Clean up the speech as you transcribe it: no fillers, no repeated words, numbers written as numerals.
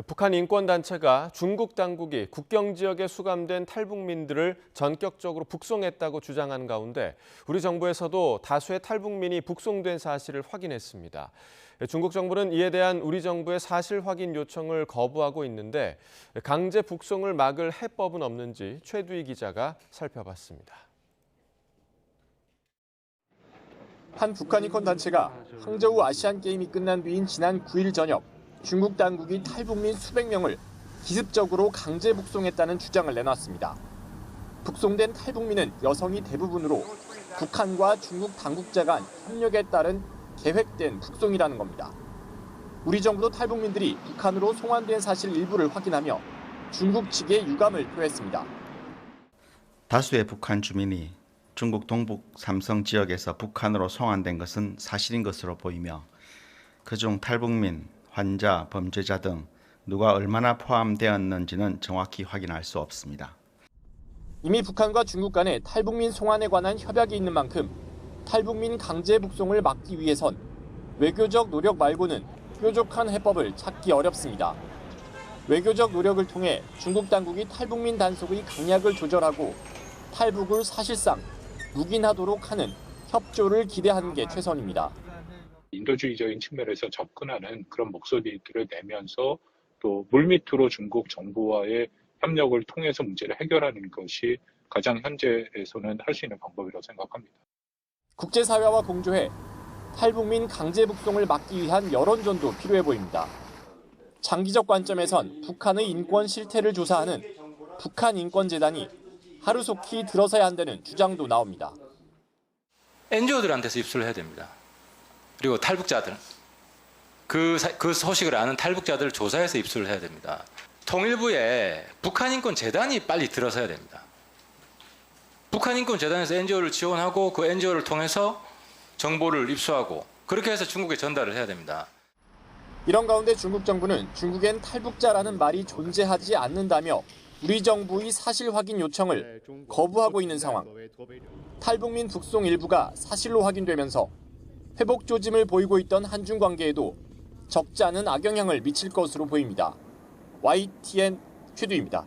북한 인권단체가 중국 당국이 국경 지역에 수감된 탈북민들을 전격적으로 북송했다고 주장한 가운데 우리 정부에서도 다수의 탈북민이 북송된 사실을 확인했습니다. 중국 정부는 이에 대한 우리 정부의 사실 확인 요청을 거부하고 있는데 강제 북송을 막을 해법은 없는지 최두희 기자가 살펴봤습니다. 한 북한 인권단체가 항저우 아시안게임이 끝난 뒤인 지난 9일 저녁 중국 당국이 탈북민 수백 명을 기습적으로 강제 북송했다는 주장을 내놨습니다. 북송된 탈북민은 여성이 대부분으로 북한과 중국 당국자 간 협력에 따른 계획된 북송이라는 겁니다. 우리 정부도 탈북민들이 북한으로 송환된 사실 일부를 확인하며 중국 측에 유감을 표했습니다. 다수의 북한 주민이 중국 동북 삼성 지역에서 북한으로 송환된 것은 사실인 것으로 보이며 그중 탈북민, 환자, 범죄자 등 누가 얼마나 포함되었는지는 정확히 확인할 수 없습니다. 이미 북한과 중국 간에 탈북민 송환에 관한 협약이 있는 만큼 탈북민 강제 북송을 막기 위해선 외교적 노력 말고는 뾰족한 해법을 찾기 어렵습니다. 외교적 노력을 통해 중국 당국이 탈북민 단속의 강약을 조절하고 탈북을 사실상 묵인하도록 하는 협조를 기대하는 게 최선입니다. 인도주의적인 측면에서 접근하는 그런 목소리들을 내면서 또 물밑으로 중국 정부와의 협력을 통해서 문제를 해결하는 것이 가장 현재에서는 할 수 있는 방법이라고 생각합니다. 국제사회와 공조해 탈북민 강제 북송을 막기 위한 여론전도 필요해 보입니다. 장기적 관점에선 북한의 인권 실태를 조사하는 북한인권재단이 하루속히 들어서야 한다는 주장도 나옵니다. NGO들한테서 입수를 해야 됩니다. 그리고 탈북자들, 그 소식을 아는 탈북자들을 조사해서 입수를 해야 됩니다. 통일부에 북한인권재단이 빨리 들어서야 됩니다. 북한인권재단에서 NGO를 지원하고 그 NGO를 통해서 정보를 입수하고 그렇게 해서 중국에 전달을 해야 됩니다. 이런 가운데 중국 정부는 중국엔 탈북자라는 말이 존재하지 않는다며 우리 정부의 사실 확인 요청을 거부하고 있는 상황. 탈북민 북송 일부가 사실로 확인되면서 회복 조짐을 보이고 있던 한중 관계에도 적지 않은 악영향을 미칠 것으로 보입니다. YTN 최두희입니다.